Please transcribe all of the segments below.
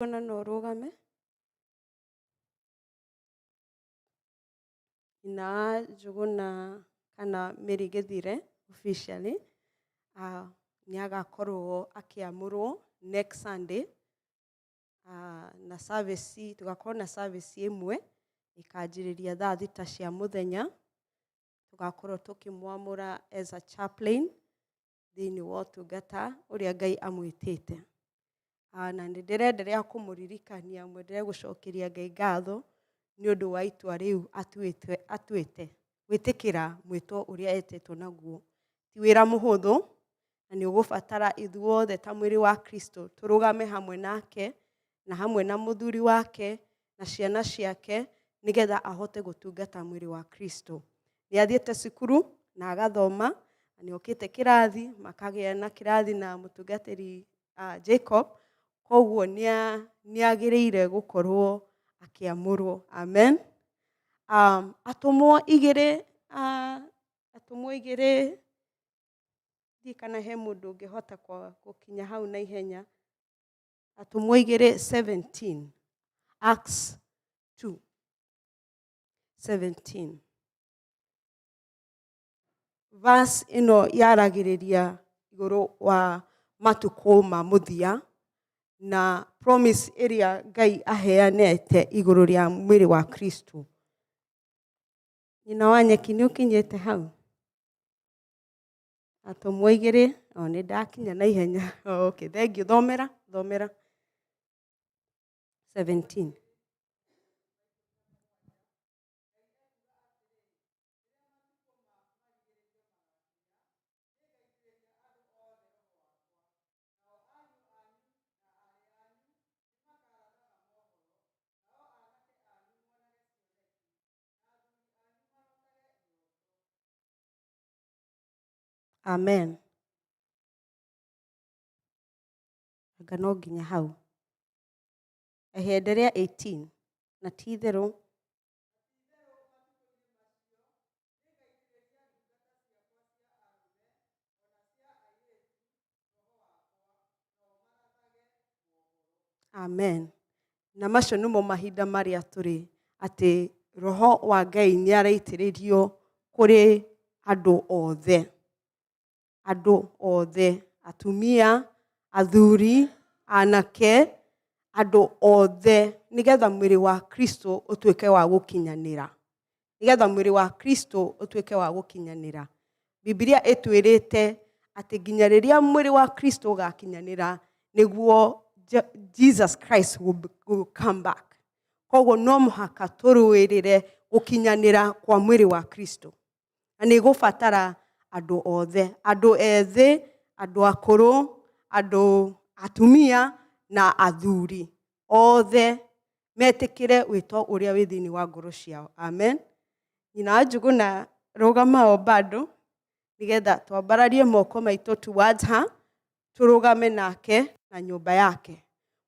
Ona no rũgame. Na Njũgũna kana Mary Gĩthire officially nĩagakorwo akĩamũrwo next Sunday na service tugakorwo na service ĩmwe ĩkanjĩrĩria thaa thita cia mũthenya, tugakorwo tũkĩmwamũra as a chaplain thĩinĩ wa ũtungata ũrĩa Ngai amwĩtĩte. Na nĩndĩrenderea kũmũririkania mwendelee gũcokeria Ngai ngatho nĩ ũndũ wa itua rĩu atuĩte gwĩtĩkĩra mwĩto ũrĩa etĩtwo naguo. Ti wĩra mũhũthũ na nĩ ũgũbatara ithuothe ta mwĩrĩ wa Kristo tũrũgame hamwe nake na hamwe na mũthuri wake na ciana ciake nĩgetha ahote gũtungata mwĩrĩ wa Kristo. Nĩ athiĩte cukuru na agathoma, na nĩ okĩte kĩrathi, makagĩa na kĩrathi na mũtungatĩri Jacob, koguo nĩagĩrĩire gũkorwo akĩamũrwo. Amen. Atũmwo igĩrĩ thiĩ kana he mũndũ ũngĩhota gũkinya hau na ihenya. Atũmwo igĩrĩ 17, Acts 2:17. Verse ĩno yaragĩrĩria igũrũ wa matukũ ma mũthia na promise ĩrĩa Ngai aheanĩte igũrũ rĩa mwĩrĩ wa Kristo. Nyina wa nyeki nĩ ũkinyĩte hau? Atũmwo igĩrĩ, nĩ ndakinya na ihenya. Okay, thank you. Thomera 17. Amen. Anga no nginya hau. Endelea 18. Na ti itherũ Amen. Na macio nĩmo mahinda marĩa tũrĩ atĩ Roho wa Ngai nĩaraitĩrĩrio kũrĩ andũ othe, atumia, athuri, anake, andũ othe, nĩgetha mwĩrĩ wa Kristo ũtuĩke wa gũkinyanĩra. Biblia ĩtwĩrĩte atĩ nginya rĩrĩa mwĩrĩ wa Kristo ũgakinyanĩra nĩguo Jesus Christ will come back. Koguo no mũhaka tũrũĩrĩre gũkinyanĩra kwa mwĩrĩ wa Kristo. Na nĩ gũbatara andũ othe, andũ ethĩ, andũ akũrũ, andũ atumia na athuri othe metĩkĩre wĩto ũrĩa wĩ thĩinĩ wa ngoro ciao. Amen. Nyina wa Njũgũna rũgama o bado nĩgetha twambararie moko maitũ towards her, tũrũgame nake na nyũmba yake.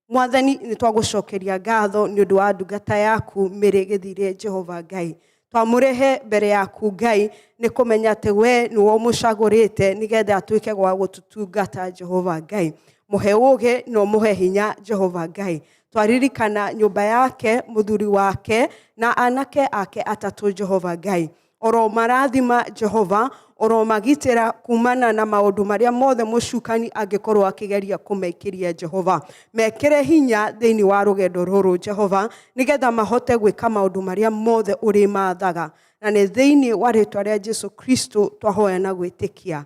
Mwathani nĩ twagũcokeria ngatho nĩ ũndũ wa ndungata yaku Mary Gĩthire Jehova Ngai. Twamũrehe mbere yaku Ngai nĩ kũmenya atĩ we nĩwe ũmũcagũrĩte nĩgetha atuĩke gwa gũtutungata Jehova Ngai. Mũhe ũũgĩ na ũmũhe hinya Jehova Ngai. Twaririkana nyũmba yake, mũthuri wake na anake ake atatũ Jehova Ngai. Oro marathima Jehova, oro magitĩra kumana na maũndũ marĩa mothe mũcukani angĩkorwo akĩgeria kũmekĩria Jehova. Mekĩre hinya thĩinĩ wa rũgendo rũrũ Jehova, nĩgetha mahote gwĩka maũndũ marĩa mothe ũrĩ mathaga. Na nĩ thĩinĩ wa rĩĩtwa rĩa Jesũ Kristo twahoya na gwĩtĩkia.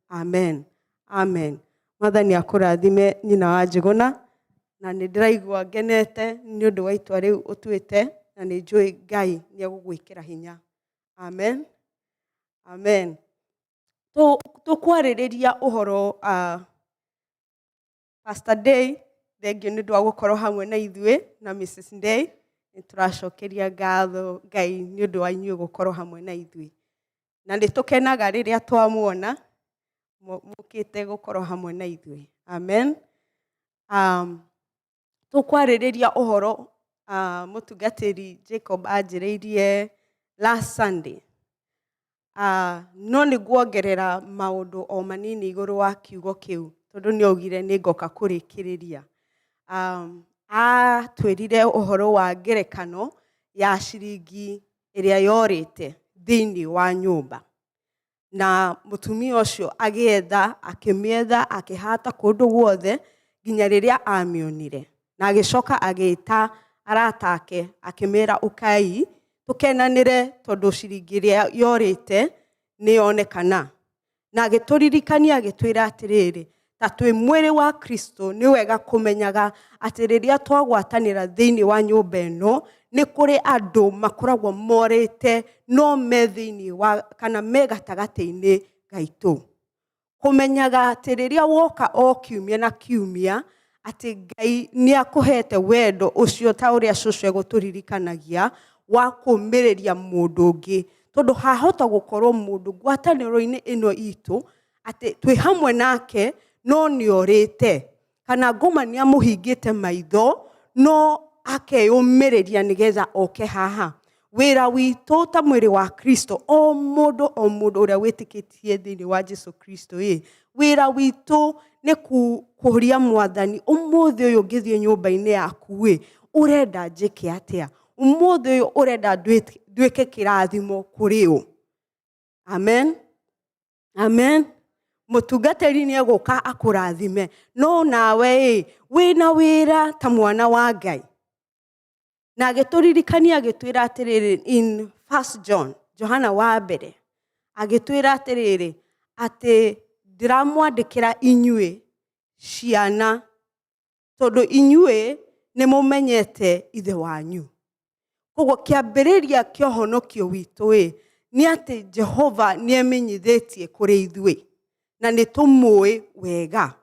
Amen. Amen. Mwathani akũrathime nyina wa Njũgũna, na nĩ ndĩraigua ngenete nĩ ũndũ wa itua rĩu ũtuĩte, na nĩ njũĩ Ngai nĩ egũgwĩkĩra hinya. Amen. Amen. Tũkwarĩrĩria ũhoro Pastor Day, thengio nĩ ũndũ wa gũkorwo hamwe na ithuĩ na Mrs. Day. Nĩ tũracokeria ngatho Ngai nĩ ũndũ wa inyuĩ gũkorwo hamwe na ithuĩ. Na nĩ tũkenaga rĩrĩa twamuona mũkĩte gũkorwo hamwe na ithuĩ. Amen. Tũkwarĩrĩria ũhoro mũtungatĩri Jacob anjĩrĩirie last Sunday. No nĩ guongerera maũndũ o manini igũrũ wa kiugo kĩu, tondũ nĩ augire nĩ ngoka kũrĩkĩrĩria. atwirire uhoro wa ngerekano ya ciringi ĩrĩa yorĩte thĩinĩ wa nyũmba. Na mũtumia ũcio agĩetha, akĩmĩetha, akĩhata kũndũ guothe nginya rĩrĩa amĩonire. Na agĩcoka agĩĩta arata ake, akĩmera ũkai tũkenanĩre tondũ ciringi ĩrĩa yorĩte nĩyonekana. Na agĩtũririkania agĩtwĩra atĩrĩrĩ, ta twĩ mwĩrĩ wa Kristo nĩ wega kũmenyaga atĩ rĩrĩa twagwatanĩra thĩinĩ wa nyũmba ĩno nĩ kũrĩ andũ makoragwo morĩte no me thĩinĩ wa kana me gatagatĩ-inĩ gaitũ. Kũmenyaga atĩ rĩrĩa woka o kiumia na kiumia atĩ Ngai nĩ akũhete wendo ũcio ta ũrĩa cũcũ egũtũririkanagia wa kũũmĩrĩria mũndũ ũngĩ. Tondũ hahota gũkorwo mũndũ ngwatanĩro-inĩ ĩno itũ atĩ twĩ hamwe nake no nĩorĩte, kana ngoma nĩ amũhingĩte maitho no akeyũmĩrĩria nĩgetha oke haha. Wĩra witũ ta mwĩrĩ wa Kristo, o mũndũ ũrĩa wĩtĩkĩtie thĩinĩ wa Jesũ Kristo wĩra witũ nĩ kũria Mwathani, ũmũthĩ ũyũ ngĩthiĩ nyũmba-inĩ yaku ũrenda njĩke atĩa? Ũmũthĩ ũyũ ũrenda nduĩke kĩrathimo kũrĩ ũ? Amen. Amen. Mũtungatĩri nĩ egũka akũrathime, no nawe wĩna wĩra ta mwana wa Ngai. Na agĩtũririkania agĩtwĩra atĩrĩrĩ in 1 John, Johana wa mbere, agĩtwĩra atĩrĩrĩ atĩ ndiramwandĩkĩra inyuĩ ciana tondũ inyuĩ nĩ mũmenyete ithe wanyu. Koguo kĩambĩrĩria kĩa ũhonokio witũ nĩ atĩ Jehova nĩ emenyithĩtie kũrĩ ithuĩ na nĩ tũmũĩ wega.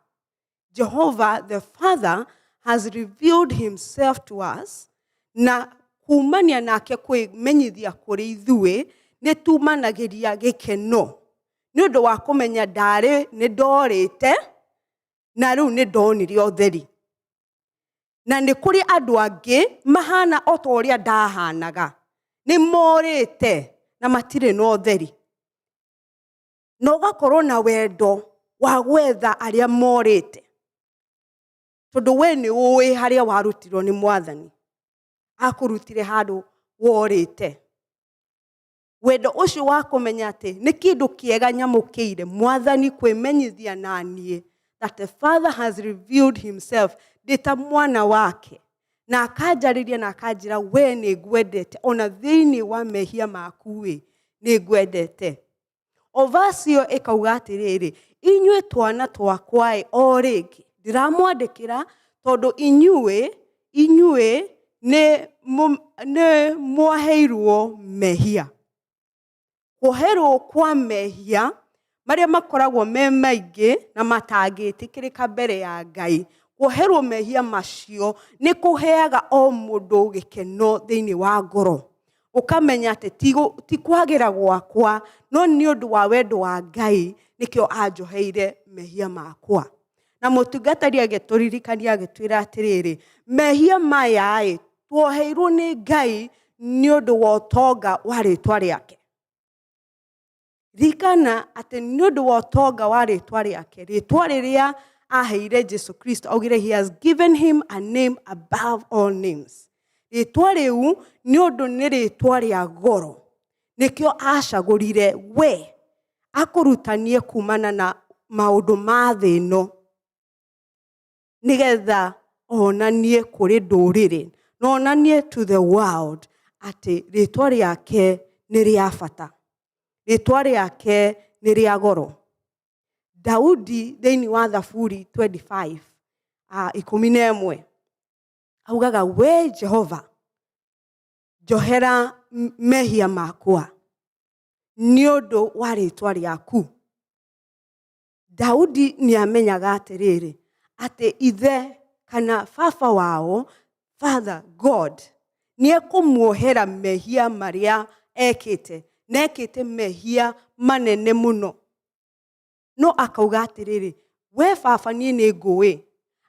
Jehovah the Father has revealed himself to us, na kumania nake kwĩmenyithia kũrĩ ithuĩ nĩ tumanagĩria gĩkeno nĩ ũndũ wa kũmenya ndarĩ nĩ ndorĩte na rĩu nĩ ndonire ũtheri. Na nĩ kũrĩ andũ angĩ mahana o ta ũrĩa ndahanaga, nĩ morĩte na matirĩ na ũtheri. Na ũgakorwo na wendo wa gwetha arĩa morĩte, tondũ we nĩ ũĩ harĩa warutirwo nĩ Mwathani, akũrutire handũ worĩte. Wendo ũcio wa kũmenya atĩ nĩ kĩndũ kĩega nyamũkĩire Mwathani kwĩmenyithia na niĩ, that the Father has revealed himself ndĩ ta mwana wake, na akanjarĩria na akanjĩra we nĩ ngwendete, ona thĩinĩ wa mehia maku nĩ ngwendete. O verse ĩyo ĩkauga atĩrĩrĩ, inyuĩ twana twakwa o rĩngĩ ndiramwandĩkĩra tondũ inyuĩ nĩ mwaheirwo mehia. Kũherwo kwa mehia marĩa makoragwo me maingĩ na matangĩtĩkĩrĩka mbere ya Ngai, kũherwo mehia macio nĩ kũheaga o mũndũ gĩkeno thĩinĩ wa ngoro. Ũkamenya atĩ ti kwagĩra gwakwa no nĩ ũndũ wa wendo wa Ngai nĩkĩo anjoheire mehia makwa. Na mũtungatĩri agĩtũririkania agĩtwĩra atĩrĩrĩ, mehia maya tuoheirwo nĩ Ngai nĩ ũndũ wa ũtonga wa rĩĩtwa rĩake. Ririkana atĩ nĩ ũndũ wa ũtonga wa rĩĩtwa rĩake, rĩĩtwa rĩrĩa aheire Jesũ Kristo, augire he has given him a name above all names. Rĩĩtwa rĩu nĩ ũndũ nĩ rĩĩtwa rĩa goro, nĩkĩo acagũrire we akũrutanie kumana na maũndũ ma thĩ ĩno, nĩgetha onanie kũrĩ ndũrĩrĩ, na onanie to the world atĩ rĩĩtwa rĩake nĩ rĩa bata, rĩĩtwa rĩake nĩ rĩa goro. Daudi thĩinĩ wa Thaburi 25:11 augaga, we Jehova njohera mehia makwa nĩ ũndũ wa rĩĩtwa rĩaku. Daudi nĩ amenyaga atĩrĩrĩ atĩ ithe kana baba wao, Father God, nĩ ekũmuohera mehia marĩa ekĩte, na ekĩte mehia manene mũno. No akauga atĩrĩrĩ, we baba niĩ nĩ ngũĩ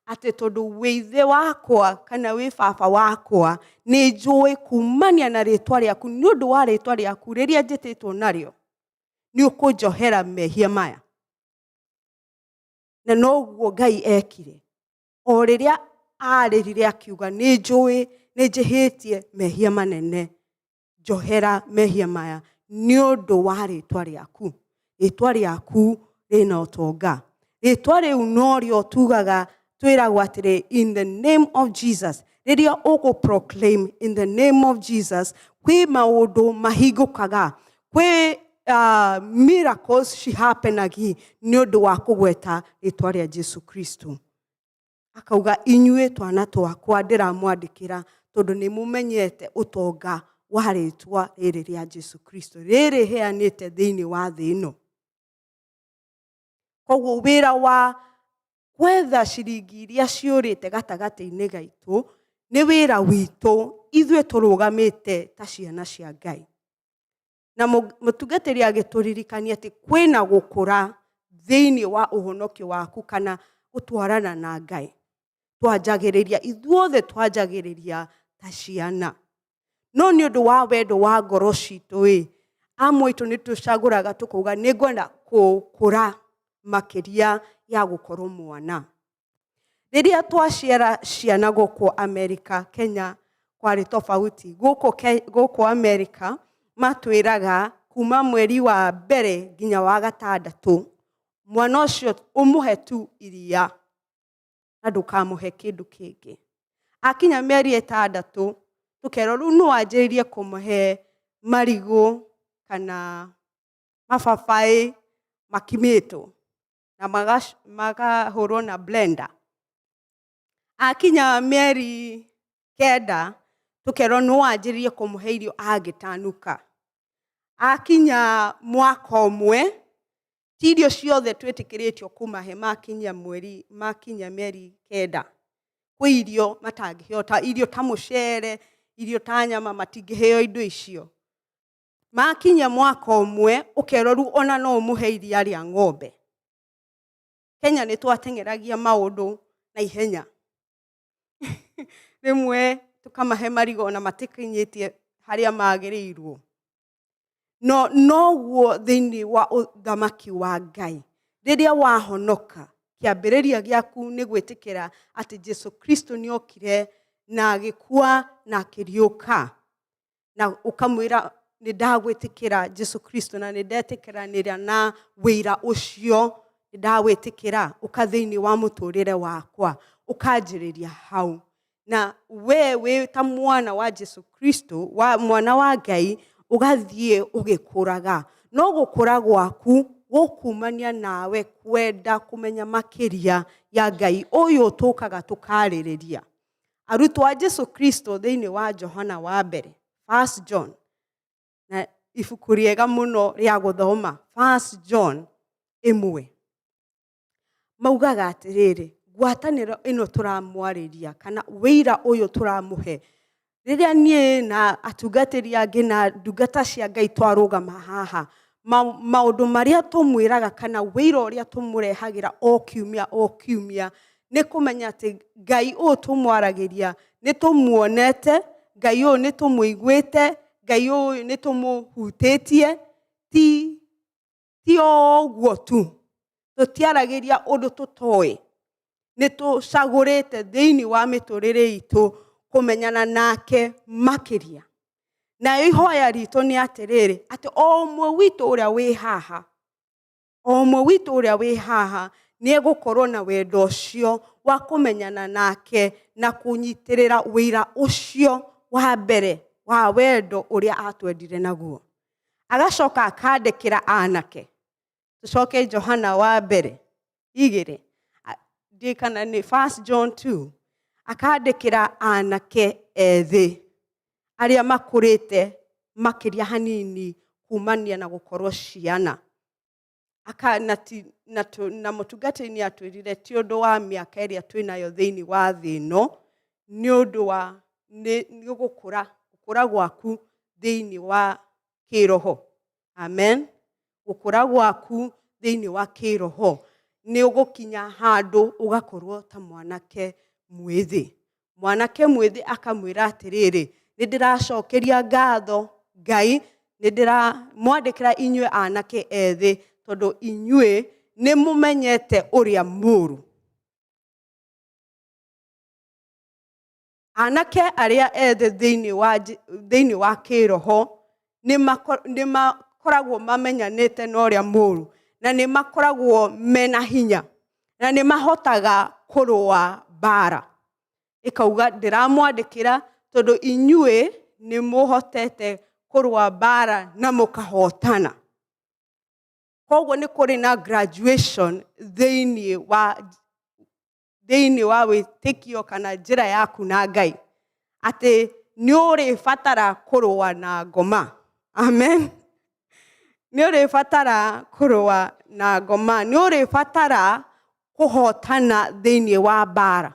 atĩ tondũ wĩ ithe wakwa kana wĩ baba wakwa, nĩ njũĩ kumania na rĩĩtwa rĩaku, nĩ ũndũ wa rĩĩtwa rĩaku rĩrĩa njĩtĩtwo narĩo nĩ ũkũnjohera mehia maya. Na noguo Ngai ekire. O rĩrĩa arĩrire akiuga nĩ njũĩ nĩ njĩhĩtie mehia manene, njohera mehia maya nĩ ũndũ wa rĩtwa rĩaku. Rĩtwa rĩaku rĩna ũtonga. Rĩtwa rĩu no rĩo tugaga twĩragwo atĩrĩ, in the name of Jesus. Rĩrĩa ũgũ-proclaim in the name of Jesus, kwĩ maũndũ mahingũkaga, kwĩ miracles cihapenagi nĩ ũndũ wa kũgweta rĩtwa rĩa Jesu Kristo. Akauga inyuĩ twana twakwa ndĩramwandĩkĩra tondũ nĩ mũmenyete ũtonga wa rĩtwa rĩrĩ rĩa Jesu Kristo, rĩrĩ heanĩte thĩinĩ wa thĩ ĩno. Koguo wĩra wa gwetha ciringi iria ciũrĩte gatagatĩ-inĩ gaitũ nĩ wĩra witũ ithuĩ tũrũgamĩte ta ciana cia Ngai. Na mũtungatĩri agĩtũririkania atĩ kwĩna gũkũra thĩinĩ wa ũhonokio waku kana gũtwarana na Ngai. Twanjagĩrĩria, ithuothe twanjagĩrĩria ta ciana. No nĩ ũndũ wa wendo wa ngoro citũ amwe itũ nĩ tũcagũraga tũkauga nĩ ngwenda gũkũra makĩria ya gũkorwo mwana. Rĩrĩa twaciara ciana gũkũ Amerika, Kenya kwarĩ tofauti. Gũkũ Amerika matwĩraga kuma mweri wa mbere nginya wa gatandatũ, mwana ũcio ũmũhe tu iria na ndũkamũhe kĩndũ kĩngĩ. Akinya mĩeri 6 tũkerwo rĩu no anjĩrĩrie kũmũhe marigũ kana mababaĩ makimĩtwo na magahũrwo na blender. Akinya mĩeri 9 tũkerwo no anjĩrĩrie kũmũhe irio agĩtanuka. Akinya mwaka ũmwe, ti irio ciothe twĩtĩkĩrĩtio kũmahe makinya mĩeri 9. Kwĩ irio matangĩheo, ta irio ta mũcere, irio ta nyama matingĩheo indo icio. Makinya mwaka ũmwe ũkerwo rĩu ona no ũmũhe iria rĩa ng'ombe. Kenya nĩ twateng'eragia maũndũ na ihenya. Rĩmwe tũkamahe marigũ na matikinyĩtie harĩa magĩrĩirwo. Noguo thĩinĩ wa ũthamaki wa Ngai. Rĩrĩa wahonoka, kĩambĩrĩria gĩaku nĩ gwĩtĩkĩra atĩ Jesu Kristo nĩ okire na agĩkua na akĩriũka. Na ũkamwĩra nĩ ndagwĩtĩkĩra Jesu Kristo na nĩ ndetĩkĩranĩra na wĩra ũcio, nĩ ndagwĩtĩkĩra ũka thĩinĩ wa mũtũrĩre wakwa, ũkanjĩrĩria hau. Na we wĩ ta mwana wa Jesu Kristo, mwana wa Ngai, ũgathiĩ ũgĩkũraga. No gũkũra gwaku gũkumania nawe kwenda kũmenya makĩria ya Ngai ũyũ tũkaga tũkarĩrĩria. Arutwo a Jesu Kristo thĩinĩ wa Johana wa mbere, 1 John, na ibuku rĩega mũno rĩa gũthoma, 1 John 1, maugaga atĩrĩrĩ, ngwatanĩro ĩno tũramwarĩria kana wĩira ũyũ tũramũhe, rĩrĩa niĩ na atungatĩri angĩ na ndungata cia Ngai twarũgama haha, maũndũ marĩa tũmwĩraga kana wĩira ũrĩa tũmũrehagĩra o kiumia nĩ kũmenya atĩ Ngai ũyũ tũmwaragĩria nĩ tũmuonete, Ngai ũyũ nĩ tũmũiguĩte, Ngai ũyũ nĩ tũmũhutĩtie, ti ũguo tu. Tũtiaragĩria ũndũ tũtoĩ. Nĩ tũcagũrĩte thĩinĩ wa mĩtũrĩre itũ kũmenyana nake makĩria. Na ihoya ritũ nĩ atĩrĩrĩ, atĩ o ũmwe witũ ũrĩa wĩ haha nĩ egũkorwo na wendo ũcio wa kũmenyana nake na kũnyitĩrĩra wĩira ũcio wa mbere wa wendo ũrĩa atwendire naguo. Agacoka akandĩkĩra anake. Tũcoke Johana wa mbere 2, ndikana nĩ 1 John 2, akandĩkĩra anake ethĩ arĩa makũrĩte makĩria hanini kumania na gũkorwo ciana. Na mũtungatĩri nĩ atwĩrire ti ũndũ wa mĩaka ĩrĩa twĩnayo thĩinĩ wa thĩ ĩno, nĩ ũndũ wa nĩ gũkũra gwaku thĩinĩ wa kĩroho. Amen. Gũkũra gwaku thĩinĩ wa kĩroho nĩ ũgũkinya handũ ũgakorwo ta mwanake mwĩthĩ. Mwanake mwĩthĩ akamwĩra atĩrĩrĩ, nĩ ndĩracokeria ngatho Ngai, nĩ ndĩramwandĩkĩra inyuĩ anake ethĩ tondũ inyuĩ nĩ mũmenyete ũrĩa mũũru. anake arĩa ethe thĩinĩ wa kĩroho nĩ makoragwo mamenyanĩte na ũrĩa mũũru, na nĩ makoragwo mena hinya, na nĩ mahotaga kũrũa mbara. Ikauga ndĩramwandĩkĩra tondũ inyuĩ nĩ mũhotete kũrũa mbara na mũkahotana. Koguo nĩ kũrĩ na graduation thĩinĩ wa wĩtĩkio kana njĩra yaku na Ngai, atĩ nĩ ũrĩbatara kũrũa na ngoma. Amen. Nĩ ũrĩbatara kũrũa na ngoma, nĩ ũrĩbatara kũhotana thĩinĩ wa mbara.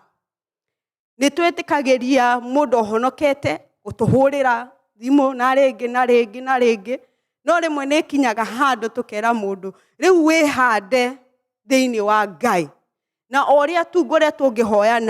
Nĩ twĩtĩkagĩria mũndũ ohonokete gũtũhũrĩra thimũ na rĩngĩ na rĩngĩ na rĩngĩ, no rĩmwe nĩ kinyaga handũ tũkera mũndũ rĩu wĩhande thĩinĩ wa Ngai, na ũrĩa tu ngoretwo ngĩhoya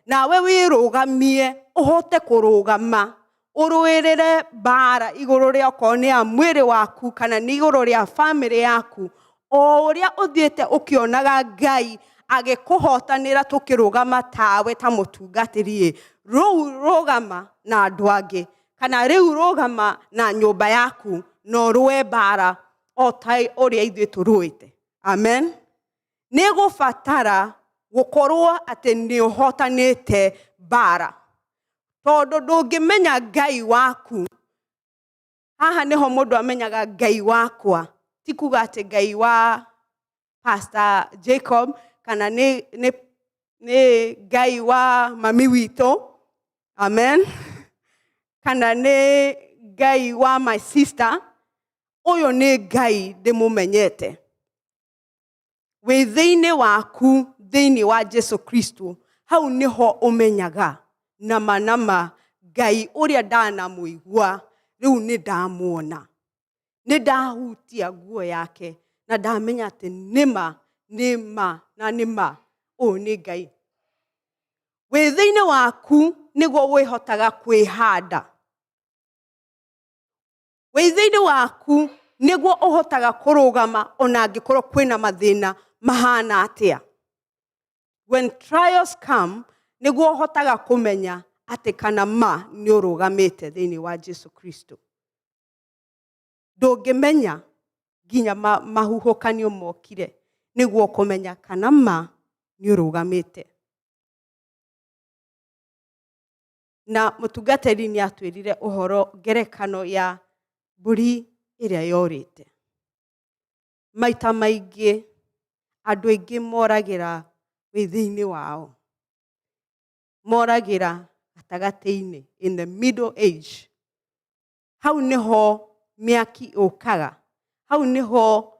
nawe wĩrũgamie ũhote kũrũgama ũrũĩrĩre mbara igũrũ rĩa okorwo nĩ ya mwĩrĩ waku kana nĩ igũrũ rĩa family yaku, o ũrĩa ũthiĩte ũkĩonaga Ngai agĩkũhotanĩra tũkĩrũgama tawe ta mũtungatĩri. Rĩu rũgama na andũ angĩ, kana rĩu rũgama na nyũmba yaku na ũrũe mbara o ta ũrĩa ithuĩ tũrũĩte. Amen. Nĩ gũbatara gũkorwo atĩ nĩ ũhotanĩte mbara, tondũ ndũngĩmenya Ngai waku. Haha nĩho mũndũ amenyaga Ngai wakwa, ti kuga atĩ Ngai wa Pastor Jacob kana nĩ Ngai wa mami witũ. Amen. Kana nĩ Ngai wa my sister. Ũyũ nĩ Ngai ndĩmũmenyete. Wĩ thĩinĩ waku thĩinĩ wa Jesu Kristo, hau nĩho ũmenyaga nama Ngai ũrĩa ndanamũigua rĩu nĩ ndamuona. Nĩ ndahutia nguo yake na ndamenya atĩ nĩma ũyũ nĩ Ngai. Wĩ thĩinĩ waku nĩguo wĩhotaga kwĩhanda. Wĩ thĩinĩ waku nĩguo ũhotaga kũrũgama ona angĩkorwo kwĩna mathĩna mahana atĩa. When trials come, nĩguo ũhotaga kũmenya atĩ kana nĩ ũrũgamĩte thĩinĩ wa Jesu Kristo. Ndũngĩmenya nginya mahuhũkanio mokire nĩguo kũmenya kana nĩ ũrũgamĩte. Na mũtungatĩri nĩ atwĩrire ũhoro ngerekano ya mbũri ĩrĩa yorĩte. Maita maingĩ andũ aingĩ moragĩra thĩinĩ wao, moragĩra gatagatĩ-inĩ, in the middle age. Hau nĩho mĩaki ũkaga, hau nĩho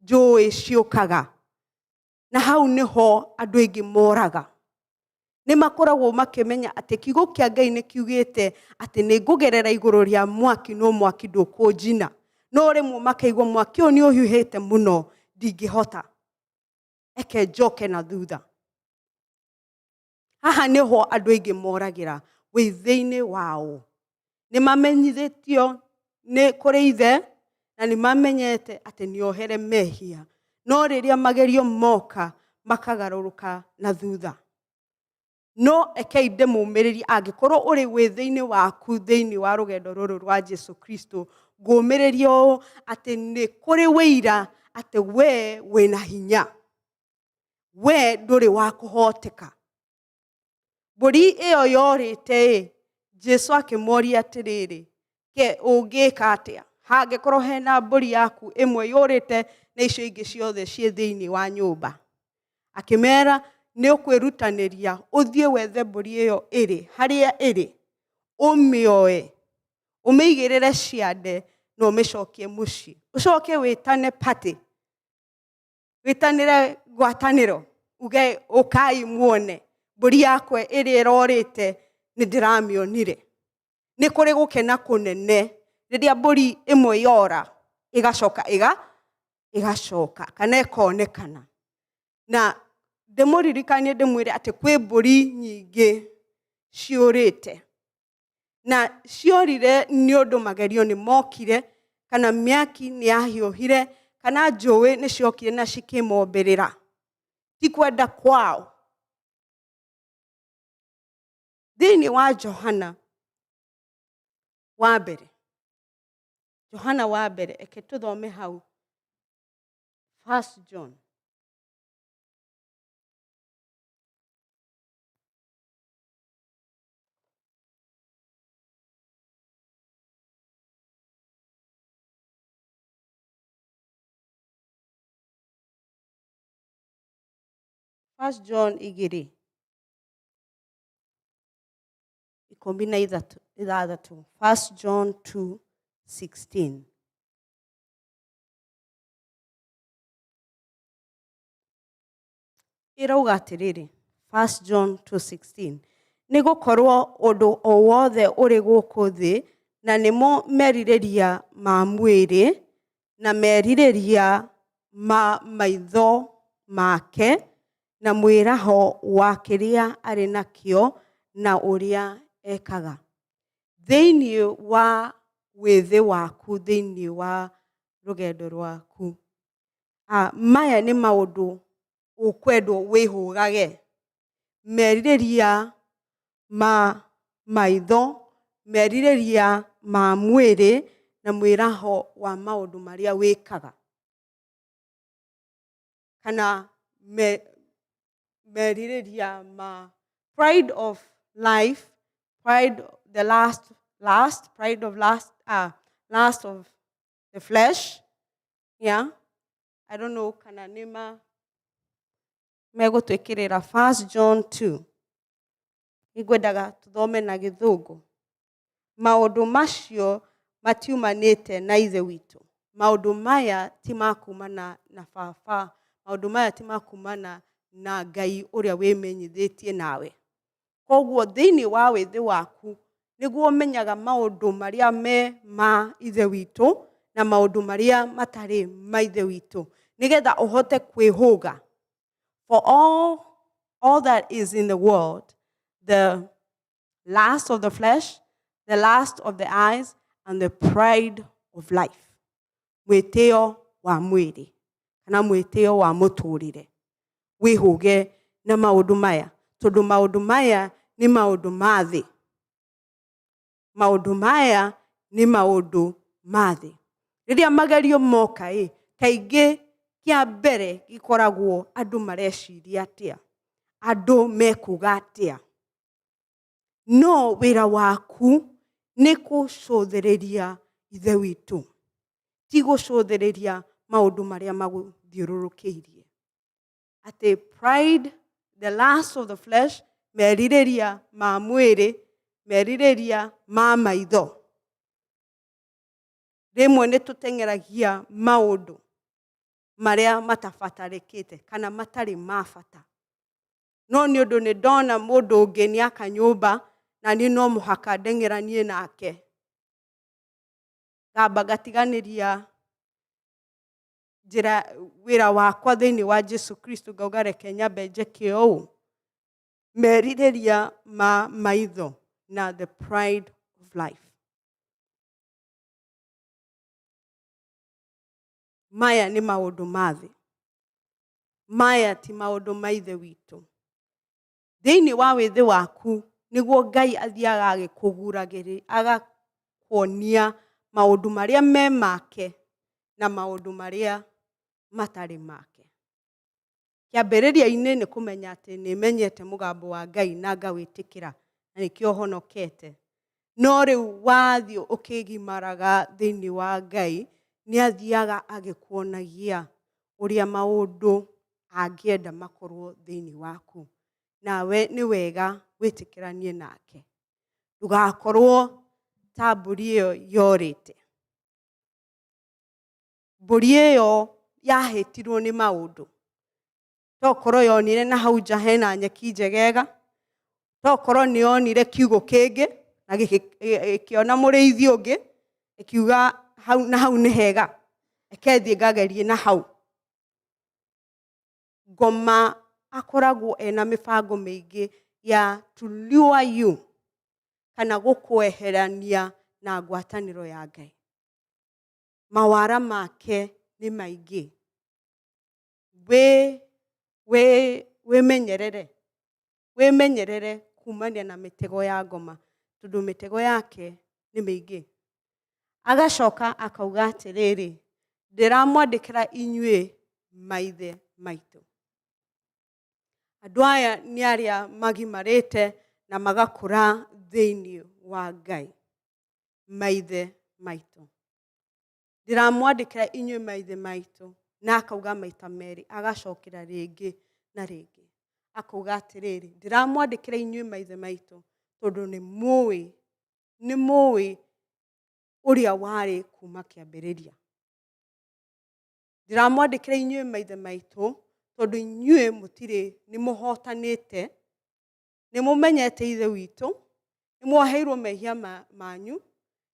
njũĩ ciũkaga, na hau nĩho andũ aingĩ moraga. Nĩ makoragwo makĩmenya atĩ kiugo kĩa Ngai nĩ kiugĩte atĩ nĩ ngũgerera igũrũ rĩa mwaki no mwaki ndũkũnjina, no rĩmwe makaigua mwaki ũyũ nĩ ũhiũhĩte mũno ndingĩhota, eke njoke na thutha. Haha nĩho andũ aingĩ moragĩra wĩ thĩinĩ wao. Nĩ mamenyithĩtio nĩ kũrĩ ithe na nĩ mamenyete atĩ nĩ ohere mehia, no rĩrĩa magerio moka makagarũrũka na thutha. No ekei ndĩmũmĩrĩrie angĩkorwo ũrĩ wĩ thĩinĩ waku thĩinĩ wa rũgendo rũrũ rwa Jesu Kristo, ngũmĩrĩrie ũũ atĩ nĩ kũrĩ wĩira atĩ we wĩna hinya, we ndũrĩ wa kũhoteka. Mbũri ĩyo yorĩte Jesu akĩmoria atĩrĩrĩ, ke ũngĩka atĩa hangĩkorwo hena mbũri yaku ĩmwe yũrĩte na icio ingĩ ciothe ciĩ thĩinĩ wa nyũmba? Akĩmera nĩ ũkwĩrutanĩria ũthiĩ wethe mbũri ĩyo ĩrĩ harĩa ĩrĩ, ũmĩoe, ũmĩigĩrĩre ciande na ũmĩcokie mũciĩ, ũcoke wĩtane party, wĩtanĩre ngwatanĩro, uge ũkai muone mbũri yakwa ĩrĩa ĩrorĩte nĩ ndĩramĩonire. Nĩ kũrĩ gũkena kũnene rĩrĩa mbũri ĩmwe yora ĩgacoka kana ĩkonekana. Na ndĩmũririkanie ndĩmwĩre atĩ kwĩ mbũri nyingĩ ciũrĩte, na ciorire nĩ ũndũ magerio nĩ mokire, kana mĩaki nĩ yahiũhire, kana njũĩ nĩ ciokire na cikĩmombĩrĩra, ti kwenda kwao. thĩinĩ wa Johana wa mbere. Johana wa mbere, eke tũthome hau. 1 John. First John 2:16. First John 2:16. Irauga atĩrĩrĩ, 1 John 2:16. Nĩ gũkorwo ũndũ o wothe ũrĩ gũkũ thĩ, na nĩmo merirĩria ma mwĩrĩ na merirĩria ma maitho make na mwĩraho wa kĩrĩa arĩ nakĩo na ũrĩa ekaga. Thĩinĩ wa wĩthĩ waku, thĩinĩ wa rũgendo rwaku, maya nĩ maũndũ ũkwendwo wĩhũgage. Merirĩria ma maitho, merirĩria ma mwĩrĩ na mwĩraho wa maũndũ marĩa wĩkaga. Kana merirĩria ma pride of life, pride the last pride of last of the flesh. Yeah, I don't know kana nima megũtwĩkĩrĩra 1 John 2. Nĩngwendaga tũthome na Gĩthũngũ. Maũndũ macio matiumanĩte na ithe witũ. Maũndũ maya ti makumana na baba. Maũndũ maya ti makumana na Ngai ũrĩa wĩmenyithĩtie nawe. Koguo thĩinĩ wa wĩthĩ waku nĩguo ũmenyaga maũndũ marĩa me ma ithe witũ na maũndũ marĩa matarĩ ma ithe witũ, nĩgetha ũhote kwĩhũga. For all that is in the world, the lust of the flesh, the lust of the eyes, and the pride of life. Mwĩtĩo wa mwĩrĩ kana mwĩtĩo wa mũtũrĩre. Wĩhũge na maũndũ maya, tondũ maũndũ maya nĩ maũndũ ma thĩ. Maũndũ maya nĩ maũndũ ma thĩ. Rĩrĩa magerio moka, kaingĩ kĩa mbere gĩkoragwo andũ mareciria atĩa, andũ mekuga atĩa. No wĩra waku nĩ gũcũthĩrĩria ithe witũ, ti gũcũthĩrĩria maũndũ marĩa magũthiũrũrũkĩirie. Atĩ pride, the lust of the flesh, merirĩria ma mwĩrĩ, merirĩria ma maitho. Rĩmwe nĩ tũteng'eragia maũndũ marĩa matabatarĩkĩte kana matarĩ ma bata. No nĩ ũndũ nĩ ndona mũndũ ũngĩ nĩ aka nyũmba na niĩ no mũhaka ndeng'eranie nake, ngamba ngatiganĩria njĩra wĩra wakwa thĩinĩ wa Jesu Kristo, ngauga reke nyambe njĩke ũũ. Merirĩria ma maitho na the pride of life. Maya nĩ maũndũ ma thĩ. Maya ti maũndũ ma ithe witũ. Thĩinĩ wa wĩthĩ waku nĩguo Ngai athiaga agĩkũguragĩria, agakuonia maũndũ marĩa me make na maũndũ marĩa matarĩ make. Kĩambĩrĩria-inĩ nĩ kũmenya atĩ nĩ menyete mũgambo wa Ngai na ngawĩtĩkĩra na nĩkĩo honokete. No rĩu wathiĩ ũkĩgimaraga thĩinĩ wa Ngai, nĩ athiaga agĩkuonagia ũrĩa maũndũ angĩenda makorwo thĩinĩ waku. Nawe nĩ wega wĩtĩkĩranie nake. Ndũgakorwo ta mbũri ĩyo yorĩte. Mbũri ĩyo yahĩtirwo nĩ maũndũ. Tokorwo yonire na hau nja hena nyeki njegega, tokorwo nĩ yonire kiugũ kĩngĩ na gĩkĩona mũrĩithi ũngĩ, ĩkiuga hau nĩ hega, ĩkethiĩ ngagerie na hau. Ngoma akoragwo ena mĩbango mĩingĩ ya to lure you, kana gũkweherania na ngwatanĩro ya Ngai. Mawara make nĩ maingĩ. Wĩmenyerere kumania na mitego ya ngoma tondu mitego yake ni miingi. Agacoka akauga atiriri, ndiramwandikira inyue maithe maitu. Andu aya ni aria magimarite na magakura thiini wa Ngai. Maithe maitu, ndiramwandikira inyue maithe maitu. Na akauga maita meri, agacokera ringi na ringi, akauga atiriri, ndiramwandikira inyue maithe maitu tondu ni mui uria wari kuma kiambiriria. Ndiramwandikira inyue maithe maitu tondu inyue mutiri ni muhotanite, ni mumenyete ithe witu, ni mwaheirwo mehia manyu,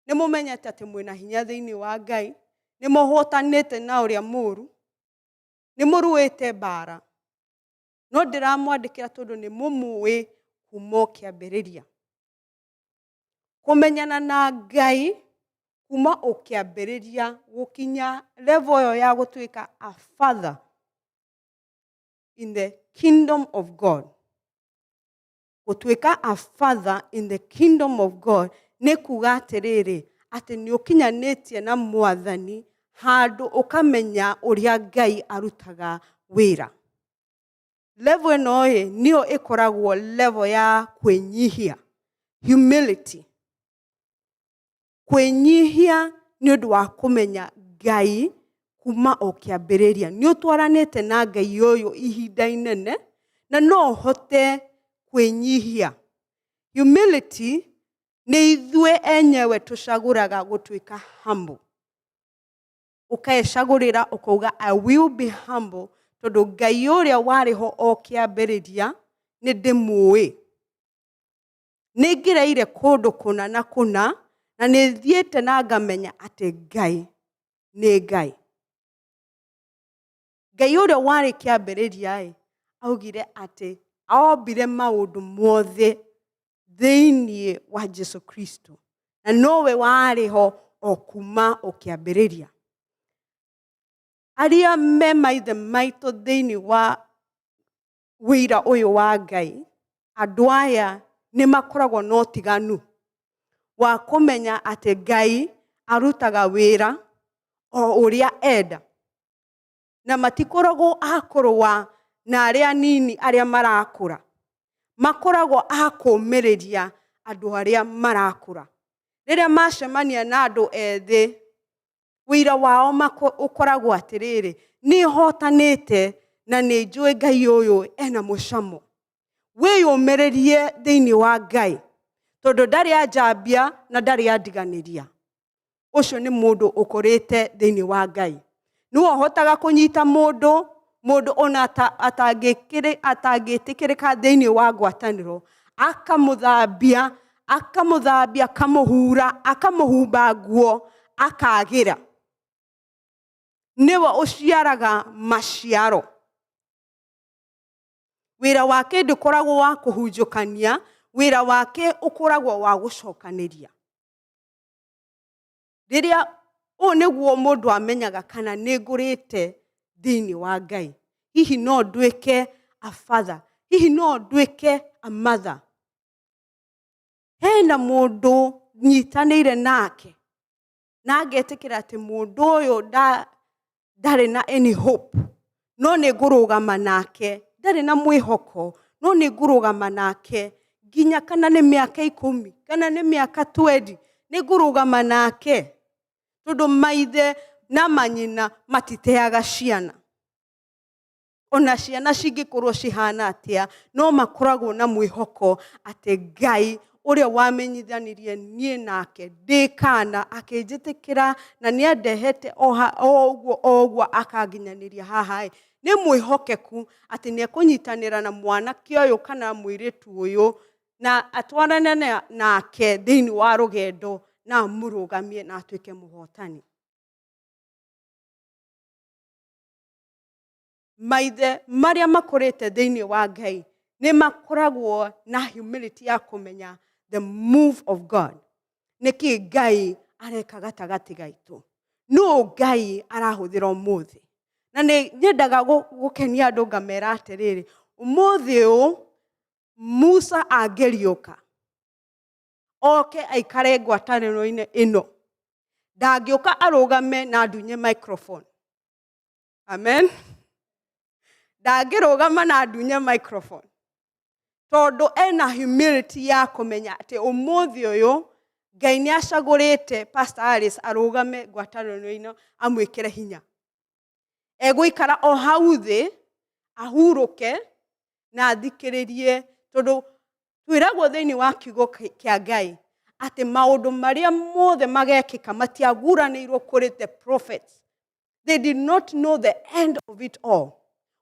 ni mumenyete ati mwina hinya thiini wa Ngai, ni muhotanite na uria muru, ni muruite bara. No ndiramwandikira tondu ni mumui kuma kiambiriria. Kumenyana na Ngai kuma ukiambiriria gukinya level yo ya gutuika a father in the kingdom of God. Gutuika a father in the kingdom of God ni kuga atiriri ati ni ukinyanitie na mwathani handu ukamenya uria Ngai arutaga wira. Level ino niyo ikoragwo level ya kwenyihia, humility. Kwenyihia ni undu wa kumenya Ngai kuma o kiambiriria. Ni utwaranite na Ngai yoyo ihinda inene na no hote kwenyihia. Humility ni ithue enyewe tucaguraga gutuika humble. Ukaecagurira ukauga I will be humble tondu Ngai uria wariho o kiambiriria ni ndimui. Ni ngireire kundu kuna na kuna na ni thiete na ngamenya ati Ngai ni Ngai. Ngai uria wari kiambiriria augire ati aombire maundu mothe thiini wa Jesu Kristo, na nowe wariho o kuma o kiambiriria. Aria me maithe maitu thiini wa wira uyu wa Ngai, andu aya ni makoragwo no tiganu wa kumenya ati Ngai arutaga wira o uria enda, na matikoragwo akorwa na aria nini aria marakura, makoragwo akumiriria andu aria marakura. Riria macemania na andu ethi, wira wao ukoragwo atiriri, ni hotanite na ni njui Ngai uyu ena mucamo. Wiyumiririe thiini wa Ngai tondu ndari ajambia na ndari andiganiria. Ucio ni mundu ukorite thiini wa Ngai. Nuo hotaga kunyita mundu ona atangitikirika thiini wa ngwataniro, akamuthambia, akamuhura, akamuhumba nguo, akagira. Niwe uciaraga maciaro. Wira wake ndukoragwo wa kuhunjukania, wira wake ukoragwo wa gucokaniria. Riria niguo mundu amenyaga kana ningurite thiini wa Ngai. Hihi no nduike a father, hihi no nduike a mother. Hena mundu nyitanire nake na agetikira ati mundu uyu ndari na any hope, no ni ngurugama nake. Ndari na mwihoko, no ni ngurugama nake nginya kana ni miaka 10 kana ni miaka 20, ni ngurugama nake. Tondu maithe na manyina matiteaga ciana. Ona ciana cingikorwo cihana atia, no makoragwo na mwihoko ati Ngai uria wamenyithanirie nie nake ndikana akinjitikira na ni andehete oguo akanginyaniria haha. Ni mwihokeku ati ni kunyitanira na mwana kioyo kana mwiritu uyu na atwarane nake thiini wa rugendo na murugamie na atuike muhotani. Maithe maria makorete thiini wa Ngai ni makoragwo na humility ya kumenya the move of God. Niki Ngai areka gatagati gaitu, no Ngai arahuthira umuthi. Na ni nyendaga gukenia andu ngamera atiriri, umuthi u Musa angĩriũka oke aikare ngwatanĩro-inĩ ĩno, ndangĩũka arũgame na ndunye microphone. Amen. Ndangĩrũgama na ndunye microphone, tondũ ena humility ya kũmenya atĩ ũmũthĩ ũyũ Ngai nĩ acagũrĩte Pastor Alice arũgame ngwatanĩro-inĩ amwĩkĩre hinya. Egũikara o hau thĩ ahurũke na athikĩrĩrie, tondũ twĩragwo thĩinĩ wa kiugo kĩa Ngai atĩ maũndũ marĩa mothe magekĩka matiaguranĩirwo kũrĩ the prophets. They did not know the end of it all.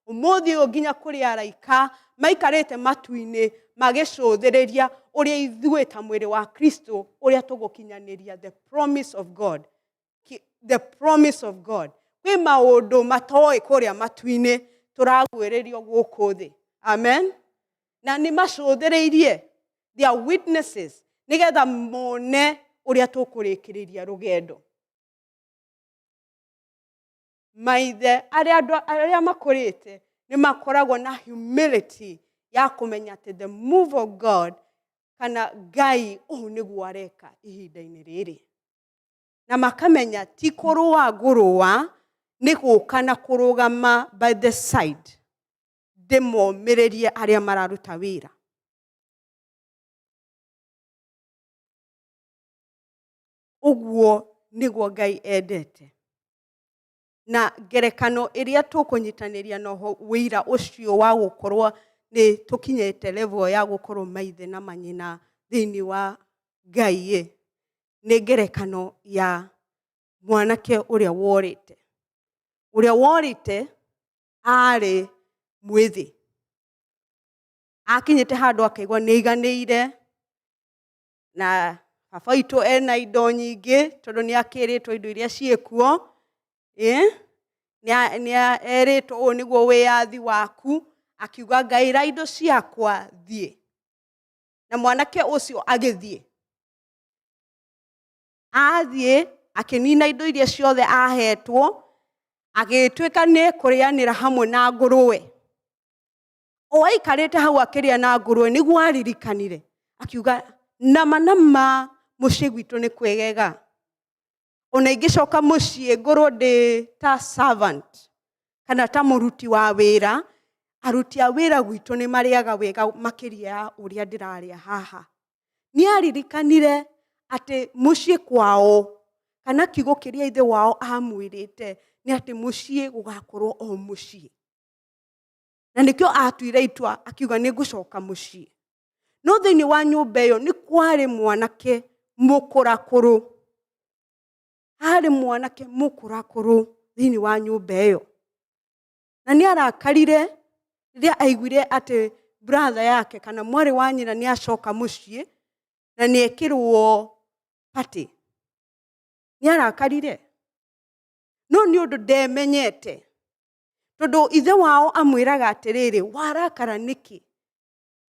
Ũmũthĩ ũyũ nginya kũrĩ araika maikarĩte matu-inĩ magĩcũthĩrĩria ũrĩa ithuĩ ta mwĩrĩ wa Kristo ũrĩa tũgũkinyanĩria the promise of God. The promise of God. Kwĩ maũndũ matoĩ kũrĩa matu-inĩ tũraguĩrĩrio gũkũ thĩ. Amen. Na nĩ macũthĩrĩirie, they are witnesses, nĩgetha mone ũrĩa tũkũrĩkĩrĩria rũgendo. Maithe arĩa makũrĩte nĩ makoragwo na humility ya kũmenya atĩ the move of God kana Ngai ũũ nĩguo areka ihinda-inĩ rĩrĩ. Na makamenya ti kũrũa ngũrũa, nĩ gũka na kũrũgama by the side, ndĩmomĩrĩrie arĩa mararuta wĩra. Ũguo nĩguo Ngai endete. Na ngerekano ĩrĩa tũkũnyitanĩria na wĩira ũcio wa gũkorwo nĩ tũkinyĩte level ya gũkorwo maithe na manyina thĩinĩ wa Ngai nĩ ngerekano ya mwanake ũrĩa worĩte. Ũrĩa worĩte arĩ mwĩthĩ. Akinyĩte handũ akaigua nĩ aiganĩire, na baba witũ ena indo nyingĩ tondũ nĩ akĩrĩtwo indo iria ciĩkuo. Nĩ erĩtwo ũũ nĩguo wĩyathi waku, akiuga ngaĩra indo ciakwa thiĩ. Na mwanake ũcio agĩthiĩ. Athiĩ akĩnina indo iria ciothe ahetwo, agĩtuĩka nĩ kũrĩanĩra hamwe na ngũrũwe. O aikarĩte hau akĩrĩa na ngũrũwe nĩguo aririkanire, akiuga nama mũciĩ gwitũ nĩ kwegega. Ona ingĩcoka mũciĩ ngorwo ndĩ ta servant kana ta mũruti wa wĩra, aruti a wĩra gwitũ nĩ marĩaga wega makĩria ya ũrĩa ndĩrarĩa haha. Nĩ aririkanire atĩ mũciĩ kwao kana kiugo kĩrĩa ithe wao amwĩrĩte nĩ atĩ mũciĩ gũgakorwo o mũciĩ. Na nĩkĩo atuire itua akiuga nĩ ngũcoka mũciĩ. No thĩinĩ wa nyũmba ĩyo nĩ kwarĩ mwanake mũkũrakũrũ. Harĩ mwanake mũkũrakũrũ thĩinĩ wa nyũmba ĩyo. Na nĩ arakarire rĩrĩa aiguire atĩ brother yake kana mwarĩ wa nyina nĩ acoka mũciĩ na nĩ ekĩrwo party. Nĩ arakarire. No nĩ ũndũ ndemenyete. Tondũ ithe wao amwĩraga atĩrĩrĩ, warakara nĩkĩ?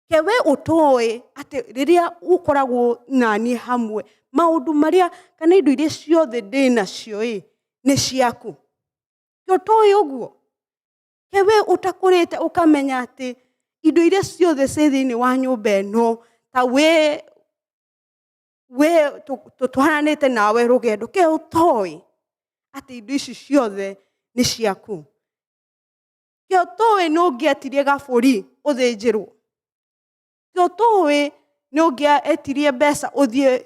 Ke we ũtoĩ atĩ rĩrĩa ũkoragwo naniĩ hamwe, maũndũ marĩa kana indo iria ciothe ndĩnacio nĩ ciaku. Ke ũtoĩ ũguo. Ke we ũtakũrĩte ũkamenya atĩ indo iria ciothe ciĩ thĩinĩ wa nyũmba ĩno, ta we tũtwaranĩte nawe rũgendo, ke ũtoĩ atĩ indo ici ciothe nĩ ciaku. Ke ũtoĩ nĩ ũngĩetirie gabũri ũthĩnjĩrwo. Ke ũtoĩ nĩ ũngĩetirie mbeca ũthiĩ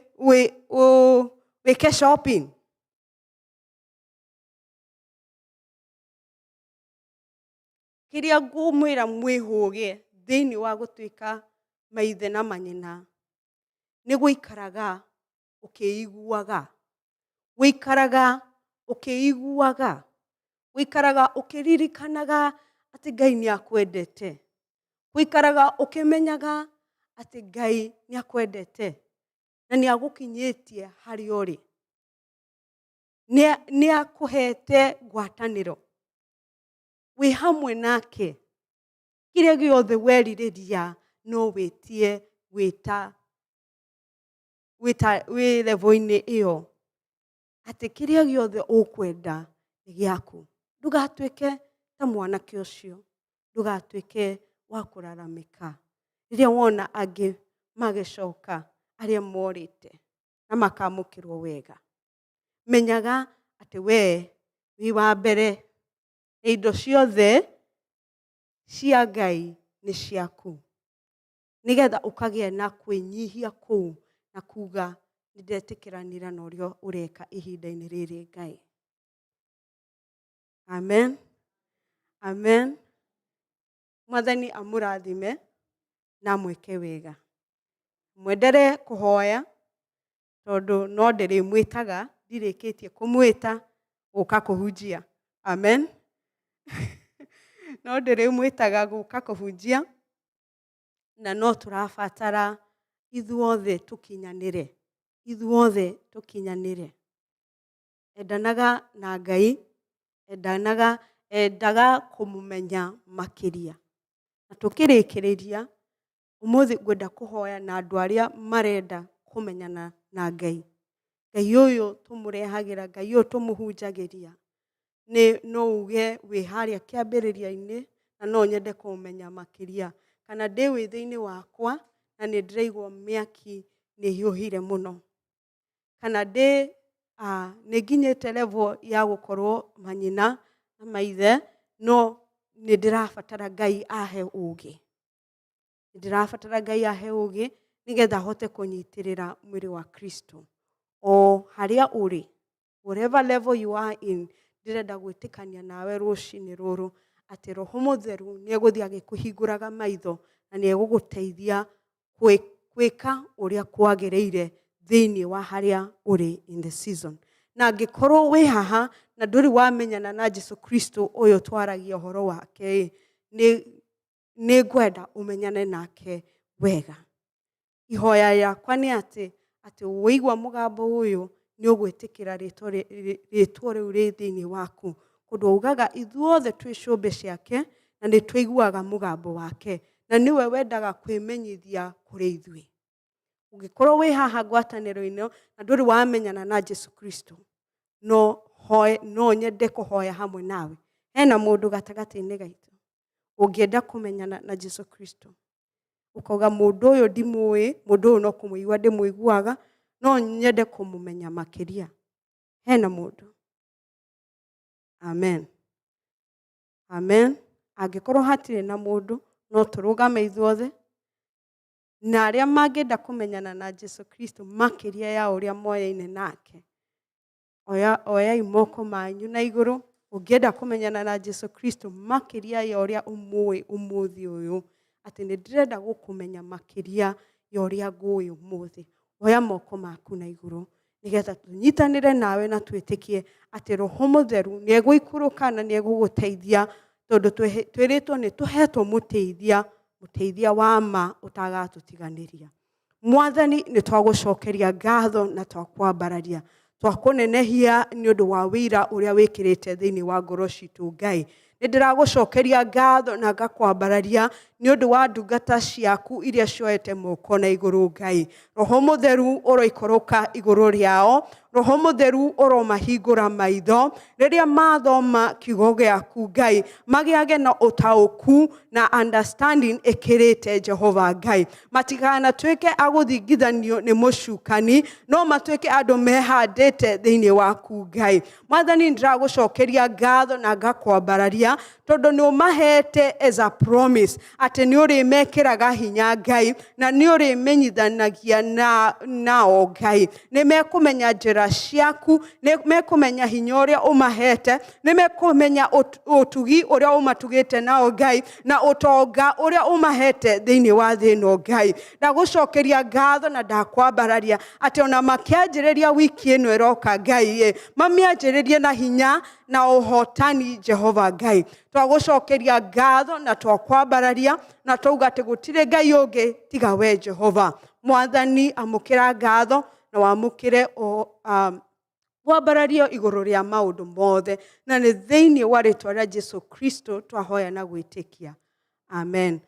wĩke shopping. Kĩrĩa ngũmwĩra mwĩhũge thĩinĩ wa gũtuĩka maithe na manyina nĩ gũikaraga ũkĩiguaga. Gũikaraga ũkĩiguaga. Gũikaraga ũkĩririkanaga atĩ Ngai nĩ akwendete. Gũikaraga ũkĩmenyaga atĩ Ngai nĩ akwendete na nĩ agũkinyĩtie harĩa ũrĩ. Nĩ akũhete ngwatanĩro. Wĩ hamwe nake. Kĩrĩa gĩothe werirĩria no wĩtie wĩ level-inĩ ĩyo. Atĩ kĩrĩa gĩothe ũkwenda nĩ gĩaku. Ndũgatuĩke ta mwanake ũcio. Ndũgatuĩke wa kũraramĩka. rĩrĩa wona angĩ magĩcoka arĩa morĩte na makamũkĩrwo wega. Menyaga atĩ we wĩ wa mbere, indo ciothe cia Ngai nĩ ciaku. Nĩgetha ũkagĩa na kwĩnyihia kũu na kuga nĩndetĩkĩranĩra na ũrĩa ũreka ihinda-inĩ rĩrĩ Ngai. Amen. Amen. Mwathani amũrathime na mwĩke wega. Mwendere kũhoya tondũ no ndĩrĩmwĩtaga, ndirĩkĩtie kũmwĩta gũka kũhunjia. Amen. No ndĩrĩmwĩtaga gũka kũhunjia na no tũrabatara ithuothe tũkinyanĩre. Ithuothe tũkinyanĩre. Endanaga na Ngai, endaga kũmũmenya makĩria. Na tũkĩrĩkĩrĩria, ũmũthĩ ngwenda kũhoya na andũ arĩa marenda kũmenyana na Ngai. Ngai ũyũ tũmũrehagĩra, Ngai ũyũ tũmũhunjagĩria. No uge wĩ harĩa kĩambĩrĩria-inĩ na no nyende kũmenya makĩria. Kana ndĩ wĩthĩ-inĩ wakwa na nĩ ndĩraigua mĩaki nĩ hiũhire mũno. Kana nĩ nginyĩte level ya gũkorwo manyina na maithe, no nĩ ndĩrabatara Ngai ahe ũũgĩ. Ndĩrabatara Ngai ahe ũũgĩ nĩgetha hote kũnyitĩrĩra mwĩrĩ wa Kristo. O harĩa ũrĩ, whatever level you are in, ndĩrenda gwĩtĩkania nawe rũciinĩ rũrũ atĩ Roho Mũtheru nĩ egũthiĩ agĩkũhingũraga maitho na nĩ egũgũteithia gwĩka ũrĩa kwagĩrĩire thĩinĩ wa harĩa ũrĩ in the season. Na angĩkorwo wĩ haha na ndũrĩ wamenyana na Jesũ Kristo ũyũ twaragia ũhoro wake, nĩ ngwenda ũmenyane nake wega. Ihoya rĩakwa nĩ atĩ waigua mũgambo ũyũ nĩ ũgwĩtĩkĩra rĩtwa rĩu rĩ thĩinĩ waku. Kũndũ augaga ithuothe twĩ ciũmbe ciake na nĩ tũiguaga mũgambo wake. Na niwe wendaga kwĩmenyithia kũrĩ ithuĩ. Ũngĩkorwo wĩ haha ngwatanĩro-inĩ na ndũrĩ wamenyana na Jesũ Kristo, no nyende kũhoya hamwe nawe. Hena mũndũ gatagatĩ-inĩ gaitũ ũngĩenda kũmenyana na Jesũ Kristo. Ũkauga mũndũ ũyũ ndimũĩ, mũndũ ũyũ no kũmũigua ndĩmũiguaga, no nyende kũmũmenya makĩria. Hena mũndũ? Amen. Amen. Angĩkorwo hatirĩ na mũndũ, no tũrũgame ithuothe. Na arĩa mangĩenda kũmenyana na Jesũ Kristo makĩria ya ũrĩa moyaine nake, oyai moko manyu na igũrũ. Ũngĩenda kũmenyana na Jesũ Kristo makĩria ya ũrĩa ũmũĩ ũmũthĩ ũyũ, atĩ nĩ ndĩrenda gũkũmenya makĩria ya ũrĩa ngũĩ ũmũthĩ, oya moko maku na igũrũ nĩgetha tũnyitanĩre nawe na twĩtĩkie atĩ Roho Mũtheru nĩ egũikũrũka na nĩ egũgũteithia, tondũ twĩrĩtwo nĩ tũhetwo mũteithia wa ma ũtagatũtiganĩria. Mwathani, nĩ twagũcokeria ngatho na twakwambararia. Twakũnenehia nĩ ũndũ wa wĩra ũrĩa wĩkĩrĩte thĩinĩ wa ngoro citũ Ngai. Nĩ ndĩragũcokeria ngatho na ngakwambararia nĩ ũndũ wa ndungata ciaku iria cioete moko na igũrũ Ngai. Roho Mũtheru ũroikũrũka igũrũ rĩao. Roho Mũtheru ũromahingũra maitho rĩrĩa mathoma kiugo gĩaku Ngai, magĩage na ũtaũku na understanding ĩkĩrĩte Jehova Ngai. Matikanatuĩke agũthingithanio nĩ mũcukani, no matuĩke andũ mehandĩte thĩinĩ waku Ngai. Mwathani, ndĩragũcokeria ngatho na ngakwambararia tondũ nĩ ũmahete as a promise atĩ nĩ ũrĩmekĩraga hinya Ngai na nĩ ũrĩmenyithanagia nao Ngai. Nĩ mekũmenya njĩra ciaku, nĩ mekũmenya hinya ũrĩa ũmahete, nĩ mekũmenya ũtugi ũrĩa ũmatugĩte nao Ngai, na ũtonga ũrĩa ũmahete thĩinĩ wa thĩ ĩno Ngai. Ndagũcokeria ngatho na ndakwambararia atĩ ona makĩanjĩrĩria wiki ĩno ĩroka Ngai, mamĩanjĩrĩrie na hinya na ũhotani Jehova Ngai. Twagũcokeria ngatho na twakwambararia na twauga atĩ gũtirĩ Ngai ũngĩ tiga we Jehova. Mwathani, amũkĩra ngatho na wamũkĩre wambarario igũrũ rĩa maũndũ mothe, na nĩ thĩinĩ wa rĩtwa rĩa Jesũ Kristo twahoya na gwĩtĩkia. Amen.